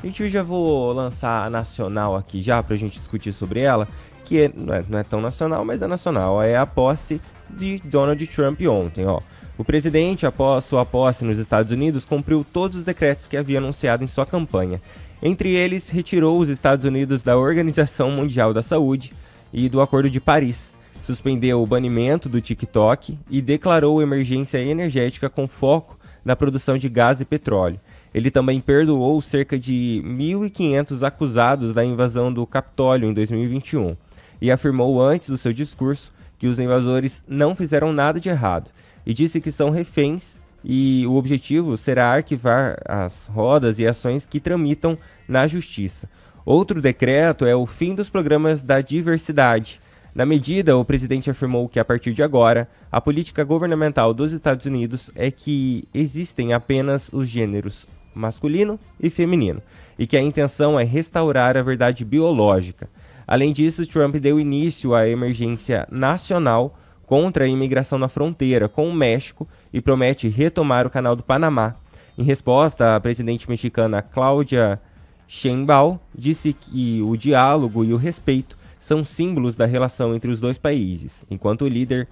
Gente, eu já vou lançar a nacional aqui já pra gente discutir sobre ela, que não é tão nacional, mas é nacional. É a posse de Donald Trump ontem, ó. O presidente, após sua posse nos Estados Unidos, cumpriu todos os decretos que havia anunciado em sua campanha. Entre eles, retirou os Estados Unidos da Organização Mundial da Saúde e do Acordo de Paris, suspendeu o banimento do TikTok e declarou emergência energética com foco na produção de gás e petróleo. Ele também perdoou cerca de 1.500 acusados da invasão do Capitólio em 2021 e afirmou antes do seu discurso que os invasores não fizeram nada de errado e disse que são reféns e o objetivo será arquivar as rodas e ações que tramitam na justiça. Outro decreto é o fim dos programas da diversidade. Na medida, o presidente afirmou que, a partir de agora, a política governamental dos Estados Unidos é que existem apenas os gêneros masculino e feminino, e que a intenção é restaurar a verdade biológica. Além disso, Trump deu início à emergência nacional contra a imigração na fronteira com o México e promete retomar o Canal do Panamá. Em resposta, a presidente mexicana Claudia Sheinbaum disse que o diálogo e o respeito são símbolos da relação entre os dois países, enquanto o líder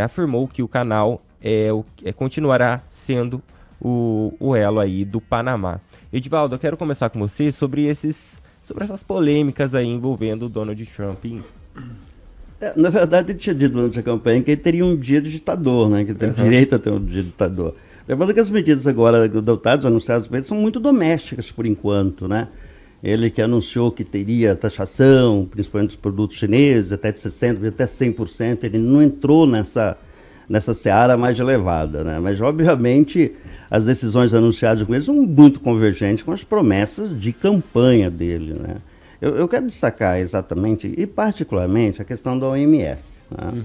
afirmou que o canal continuará sendo o elo aí do Panamá. Edivaldo, eu quero começar com você sobre essas polêmicas aí envolvendo o Donald Trump. Na verdade, ele tinha dito durante a campanha que ele teria um dia de ditador, né? Que ele tem direito a ter um dia de ditador. Lembrando que as medidas agora adotadas, anunciadas por ele, são muito domésticas por enquanto, né? Ele que anunciou que teria taxação, principalmente dos produtos chineses, até de 60%, até 100%, ele não entrou nessa seara mais elevada, né? Mas, obviamente, as decisões anunciadas com ele são muito convergentes com as promessas de campanha dele, né? Eu quero destacar exatamente, e particularmente, a questão da OMS, né?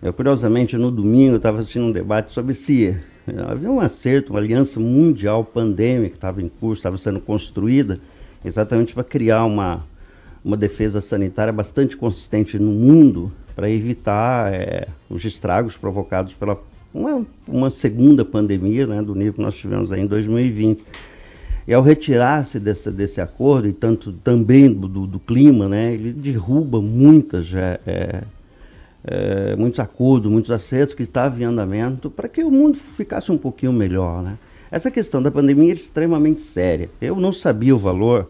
Eu, curiosamente, no domingo, estava assistindo um debate sobre se havia um acerto, uma aliança mundial pandêmica que estava em curso, estava sendo construída, exatamente para criar uma defesa sanitária bastante consistente no mundo, para evitar os estragos provocados pela uma segunda pandemia, né, do nível que nós tivemos aí em 2020. E ao retirar-se desse acordo, e tanto também do clima, né, ele derruba muitos acordos, muitos acertos que estavam em andamento para que o mundo ficasse um pouquinho melhor, né? Essa questão da pandemia é extremamente séria. Eu não sabia o valor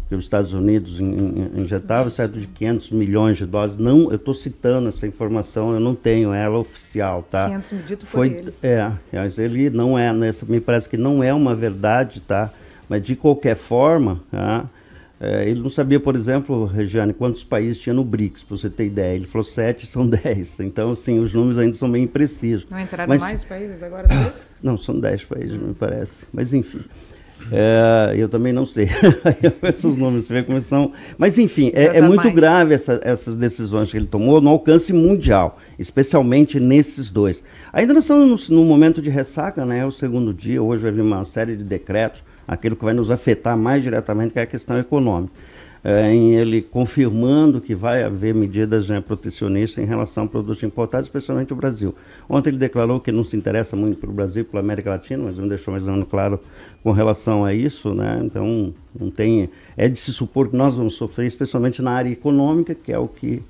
que os Estados Unidos injetava, certo de 500 milhões de doses. Não, eu estou citando essa informação, eu não tenho ela oficial, tá? 500 medido por ele. Mas ele não me parece que não é uma verdade, tá? Mas de qualquer forma, tá? Ele não sabia, por exemplo, Regiane, quantos países tinha no BRICS, para você ter ideia. Ele falou 7, são 10. Então, assim, os números ainda são bem imprecisos. Não entraram mais países agora no BRICS? Não, são 10 países, me parece. Mas, enfim. Eu também não sei. Esses números, você vê como são. Mas, enfim, é muito grave essas decisões que ele tomou no alcance mundial, especialmente nesses dois. Ainda nós estamos no momento de ressaca, né? É o segundo dia, hoje vai vir uma série de decretos, aquilo que vai nos afetar mais diretamente, que é a questão econômica. Em ele confirmando que vai haver medidas protecionistas em relação a produtos importados, especialmente o Brasil. Ontem ele declarou que não se interessa muito pelo Brasil, pela América Latina, mas não deixou mais ou menos claro com relação a isso, né? Então, é de se supor que nós vamos sofrer, especialmente na área econômica, que é o que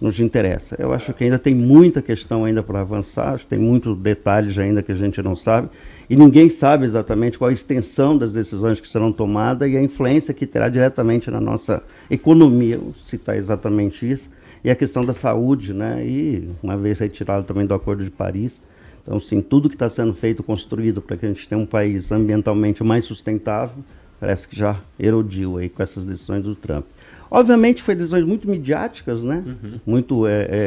nos interessa. Eu acho que ainda tem muita questão ainda para avançar, acho que tem muitos detalhes ainda que a gente não sabe, e ninguém sabe exatamente qual a extensão das decisões que serão tomadas e a influência que terá diretamente na nossa economia, vou citar exatamente isso, e a questão da saúde, né? E uma vez retirado também do Acordo de Paris. Então, sim, tudo que está sendo feito, construído para que a gente tenha um país ambientalmente mais sustentável, parece que já erodiu aí com essas decisões do Trump. Obviamente, foi decisões muito midiáticas, né? Muito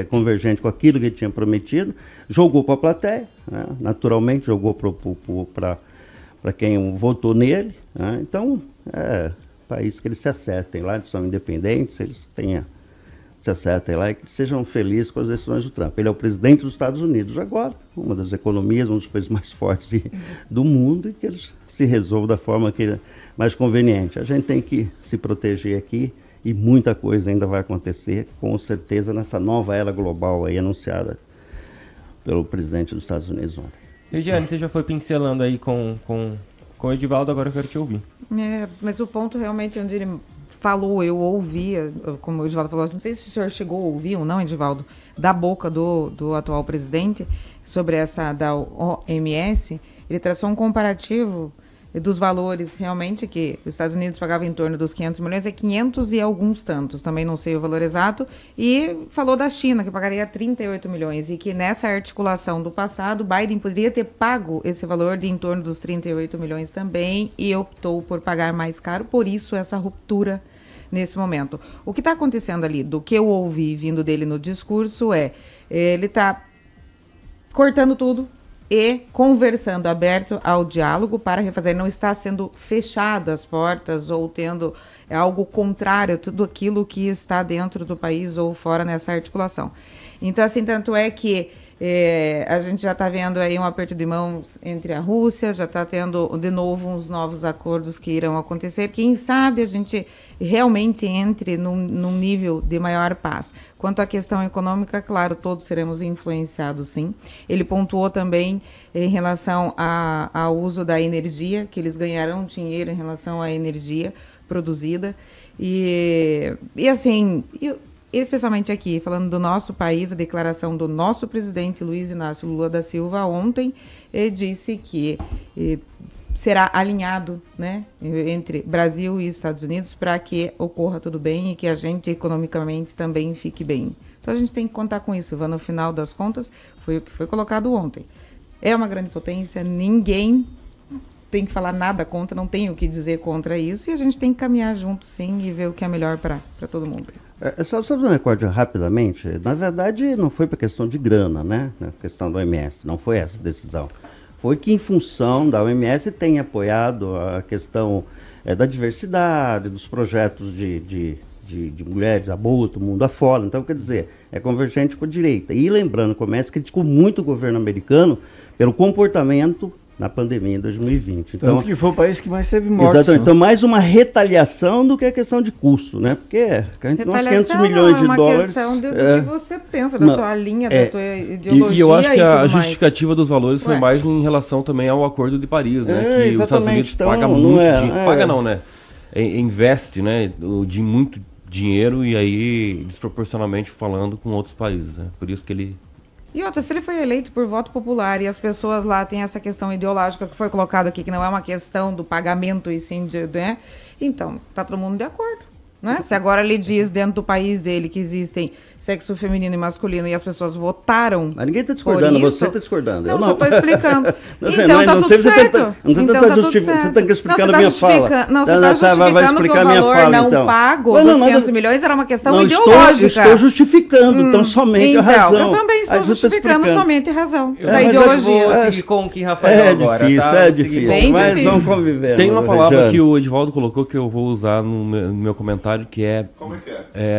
convergente com aquilo que ele tinha prometido. Jogou para a plateia, né? Naturalmente, jogou para quem votou nele, né? Então, país que eles se acertem lá, eles são independentes, eles se acertem lá e que sejam felizes com as decisões do Trump. Ele é o presidente dos Estados Unidos agora, uma das economias, um dos países mais fortes do mundo, e que eles se resolvam da forma que é mais conveniente. A gente tem que se proteger aqui e muita coisa ainda vai acontecer, com certeza, nessa nova era global aí anunciada pelo presidente dos Estados Unidos ontem. Regiane, você já foi pincelando aí com Com o Edivaldo, agora eu quero te ouvir. Mas o ponto realmente onde ele falou, eu ouvia, como o Edivaldo falou, não sei se o senhor chegou a ouvir ou não, Edivaldo, da boca do atual presidente, sobre essa da OMS, ele traçou um comparativo dos valores realmente que os Estados Unidos pagavam em torno dos 500 milhões, 500 e alguns tantos, também não sei o valor exato, e falou da China, que pagaria 38 milhões, e que nessa articulação do passado, Biden poderia ter pago esse valor de em torno dos 38 milhões também, e optou por pagar mais caro, por isso essa ruptura nesse momento. O que está acontecendo ali, do que eu ouvi vindo dele no discurso, ele está cortando tudo, e conversando, aberto ao diálogo para refazer. Não está sendo fechadas as portas ou tendo algo contrário a tudo aquilo que está dentro do país ou fora nessa articulação. Então, assim, tanto é que a gente já está vendo aí um aperto de mãos entre a Rússia, já está tendo de novo uns novos acordos que irão acontecer. Quem sabe a gente realmente entre num nível de maior paz. Quanto à questão econômica, claro, todos seremos influenciados, sim. Ele pontuou também em relação ao uso da energia, que eles ganharão dinheiro em relação à energia produzida. E assim, especialmente aqui, falando do nosso país, a declaração do nosso presidente Luiz Inácio Lula da Silva ontem disse que será alinhado, né, entre Brasil e Estados Unidos para que ocorra tudo bem e que a gente economicamente também fique bem. Então a gente tem que contar com isso. No final das contas, foi o que foi colocado ontem. É uma grande potência, ninguém tem que falar nada contra, não tem o que dizer contra isso, e a gente tem que caminhar junto, sim, e ver o que é melhor para todo mundo. Só um recorde rapidamente, na verdade não foi para questão de grana, né, na questão do OMS, não foi essa decisão. Foi que, em função da OMS, tem apoiado a questão da diversidade, dos projetos de mulheres, aborto, mundo afora. Então, quer dizer, é convergente com a direita. E lembrando, o OMS criticou muito o governo americano pelo comportamento na pandemia em 2020. Então, tanto que foi o país que mais teve mortes. Exatamente. Né? Então, mais uma retaliação do que a questão de custo, né? Porque a gente nós 500 milhões de dólares... é uma questão do que você pensa, da tua linha, da tua ideologia e eu acho que a justificativa mais. Dos valores foi mais em relação também ao Acordo de Paris, né? Que os Estados Unidos pagam muito dinheiro. Paga não, né? Investe, né? De muito dinheiro e aí, desproporcionalmente falando, com outros países, né? Por isso que ele... E outra, se ele foi eleito por voto popular e as pessoas lá têm essa questão ideológica que foi colocada aqui, que não é uma questão do pagamento e sim né? Então, tá todo mundo de acordo. Né? Se agora ele diz dentro do país dele que existem sexo feminino e masculino e as pessoas votaram. Mas ninguém está discordando, você está discordando. Não, eu só estou explicando. Então tá tudo certo. Você tem que explicar a minha fala. Não, você está justificando que o valor não pago dos 500 milhões era uma questão ideológica. Estou justificando, então somente a razão. Eu também estou justificando somente a razão da ideologia. Eu vou seguir com o que Rafael agora. É difícil, mas vamos conviver. Tem uma palavra que o Edivaldo colocou que eu vou usar no meu comentário, que é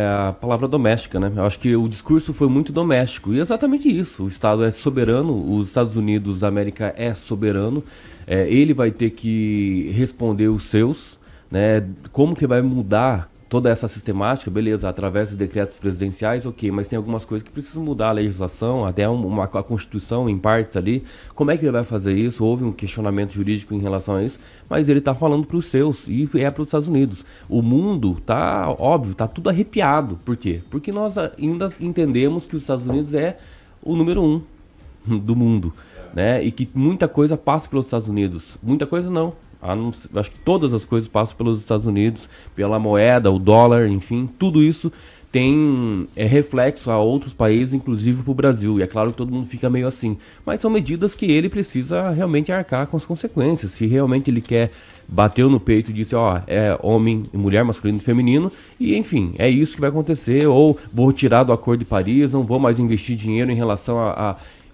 a palavra doméstica, né? Eu acho que o discurso foi muito doméstico, e é exatamente isso. O Estado é soberano, os Estados Unidos da América é soberano, ele vai ter que responder os seus, né? Como que vai mudar toda essa sistemática, beleza, através de decretos presidenciais, ok, mas tem algumas coisas que precisam mudar a legislação, até a Constituição em partes ali. Como é que ele vai fazer isso? Houve um questionamento jurídico em relação a isso, mas ele está falando para os seus, e é para os Estados Unidos. O mundo tá, óbvio, tá tudo arrepiado. Por quê? Porque nós ainda entendemos que os Estados Unidos é o número 1 do mundo, né? E que muita coisa passa pelos Estados Unidos. Muita coisa não. Acho que todas as coisas passam pelos Estados Unidos, pela moeda, o dólar, enfim, tudo isso tem reflexo a outros países, inclusive para o Brasil. E é claro que todo mundo fica meio assim, mas são medidas que ele precisa realmente arcar com as consequências. Se realmente ele quer, bateu no peito e disse, é homem, mulher, masculino e feminino, e enfim, é isso que vai acontecer. Ou vou tirar do Acordo de Paris, não vou mais investir dinheiro em relação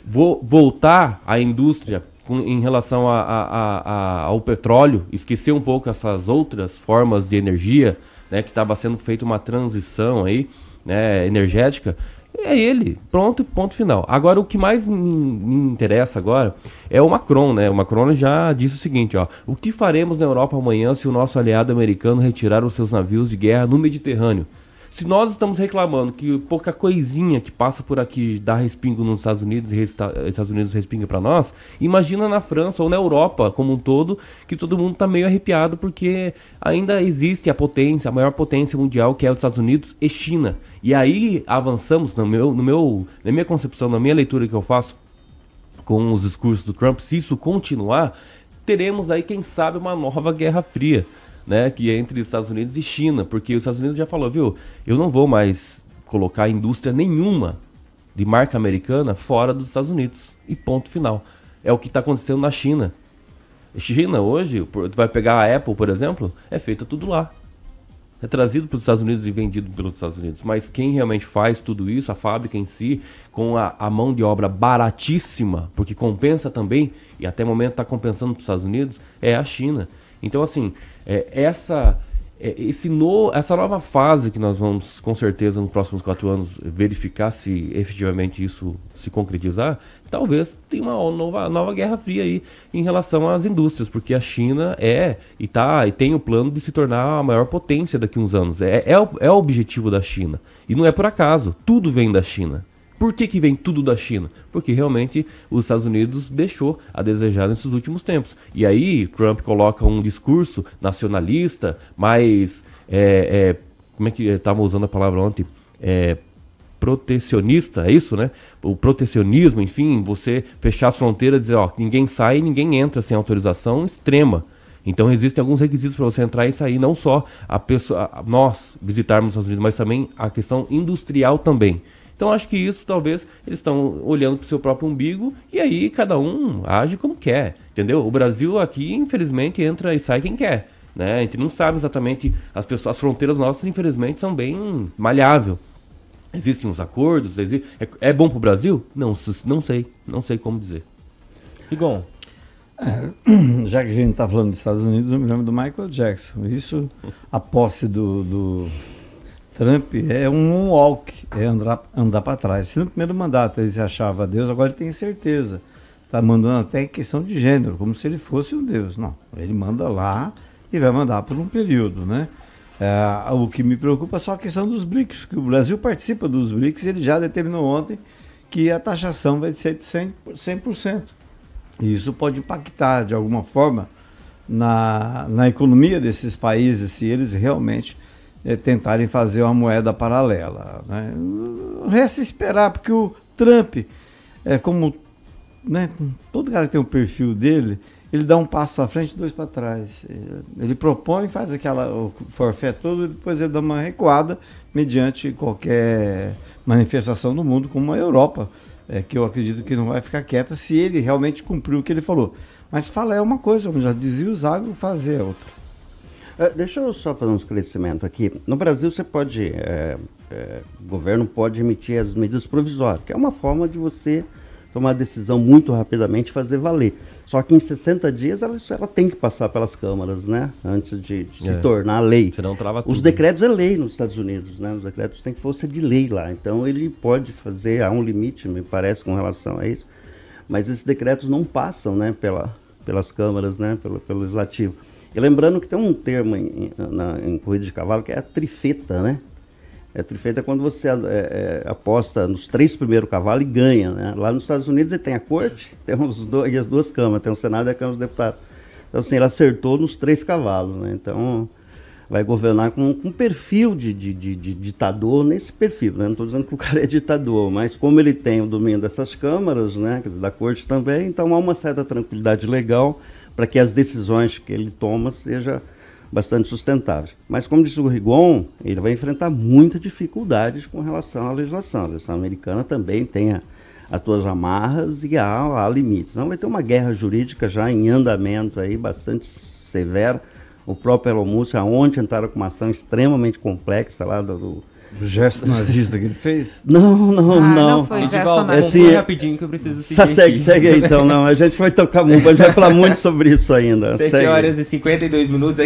vou voltar à indústria em relação ao petróleo, esquecer um pouco essas outras formas de energia, né, que estava sendo feita uma transição aí, né, energética, é ele, pronto, ponto final. Agora, o que mais me interessa agora é o Macron, né? O Macron já disse o seguinte, o que faremos na Europa amanhã se o nosso aliado americano retirar os seus navios de guerra no Mediterrâneo? Se nós estamos reclamando que pouca coisinha que passa por aqui dá respingo nos Estados Unidos e Estados Unidos respinga para nós, imagina na França ou na Europa como um todo, que todo mundo está meio arrepiado porque ainda existe a maior potência mundial, que é os Estados Unidos e China. E aí avançamos na minha concepção, na minha leitura que eu faço com os discursos do Trump, se isso continuar, teremos aí, quem sabe, uma nova Guerra Fria, né, que é entre Estados Unidos e China, porque os Estados Unidos já falou, viu, eu não vou mais colocar indústria nenhuma de marca americana fora dos Estados Unidos, e ponto final. É o que está acontecendo na China. China hoje, vai pegar a Apple, por exemplo, é feita tudo lá. É trazido para os Estados Unidos e vendido pelos Estados Unidos. Mas quem realmente faz tudo isso, a fábrica em si, com a mão de obra baratíssima, porque compensa também, e até o momento está compensando para os Estados Unidos, é a China. Então, assim, essa nova fase que nós vamos, com certeza, nos próximos 4 anos, verificar se efetivamente isso se concretizar, talvez tenha uma nova Guerra Fria aí em relação às indústrias, porque a China e tem o plano de se tornar a maior potência daqui a uns anos. É o objetivo da China. E não é por acaso, tudo vem da China. Por que vem tudo da China? Porque realmente os Estados Unidos deixou a desejar nesses últimos tempos. E aí Trump coloca um discurso nacionalista, mais... como é que estava usando a palavra ontem? Protecionista, é isso, né? O protecionismo, enfim, você fechar as fronteiras e dizer, ninguém sai, ninguém entra sem autorização extrema. Então existem alguns requisitos para você entrar e sair, não só nós visitarmos os Estados Unidos, mas também a questão industrial também. Então acho que isso talvez eles estão olhando para o seu próprio umbigo e aí cada um age como quer, entendeu? O Brasil aqui, infelizmente, entra e sai quem quer, né? A gente não sabe exatamente, as fronteiras nossas, infelizmente, são bem malháveis. Existem uns acordos, é bom para o Brasil? Não sei como dizer. Rigon. Já que a gente está falando dos Estados Unidos, eu me lembro do Michael Jackson. Isso, a posse do Trump é um moonwalk, é andar para trás. Se no primeiro mandato ele se achava Deus, agora ele tem certeza. Está mandando até questão de gênero, como se ele fosse um Deus. Não, ele manda lá e vai mandar por um período, né? O que me preocupa é só a questão dos BRICS, que o Brasil participa dos BRICS e ele já determinou ontem que a taxação vai ser de 100%. E isso pode impactar de alguma forma na economia desses países, se eles realmente tentarem fazer uma moeda paralela, né? Resta esperar, porque o Trump, como, né, todo cara que tem o perfil dele, ele dá um passo para frente e 2 para trás. Ele propõe, faz o forfé todo, e depois ele dá uma recuada mediante qualquer manifestação do mundo, como a Europa, que eu acredito que não vai ficar quieta se ele realmente cumpriu o que ele falou. Mas falar é uma coisa, como já dizia o Zago, fazer é outra. Deixa eu só fazer um esclarecimento aqui. No Brasil, você pode, o governo pode emitir as medidas provisórias, que é uma forma de você tomar a decisão muito rapidamente e fazer valer. Só que em 60 dias ela tem que passar pelas câmaras, né? Antes de se tornar lei. Senão trava tudo. Os decretos é lei nos Estados Unidos, né? Os decretos têm força de lei lá. Então ele pode fazer, há um limite, me parece, com relação a isso. Mas esses decretos não passam, né? Pelas câmaras, né? Pelo legislativo. E lembrando que tem um termo em corrida de cavalo que é a trifeta, né? A trifeta é quando você aposta nos 3 primeiros cavalos e ganha, né? Lá nos Estados Unidos ele tem a corte, tem e as 2 câmaras, tem o Senado e a Câmara dos Deputados. Então assim, ele acertou nos 3 cavalos, né? Então vai governar com um perfil de ditador nesse perfil, né? Não estou dizendo que o cara é ditador, mas como ele tem o domínio dessas câmaras, né? Quer dizer, da corte também, então há uma certa tranquilidade legal para que as decisões que ele toma sejam bastante sustentáveis. Mas como disse o Rigon, ele vai enfrentar muitas dificuldades com relação à legislação. A legislação americana também tem as suas amarras e há limites. Então vai ter uma guerra jurídica já em andamento aí, bastante severa. O próprio Elon Musk, ontem entraram com uma ação extremamente complexa lá do O gesto nazista que ele fez? Não foi gesto nazista. Assim, rapidinho que eu preciso seguir segue aí então, não. A gente vai tocar muito, a gente vai falar muito sobre isso ainda. 7 horas e 52 minutos.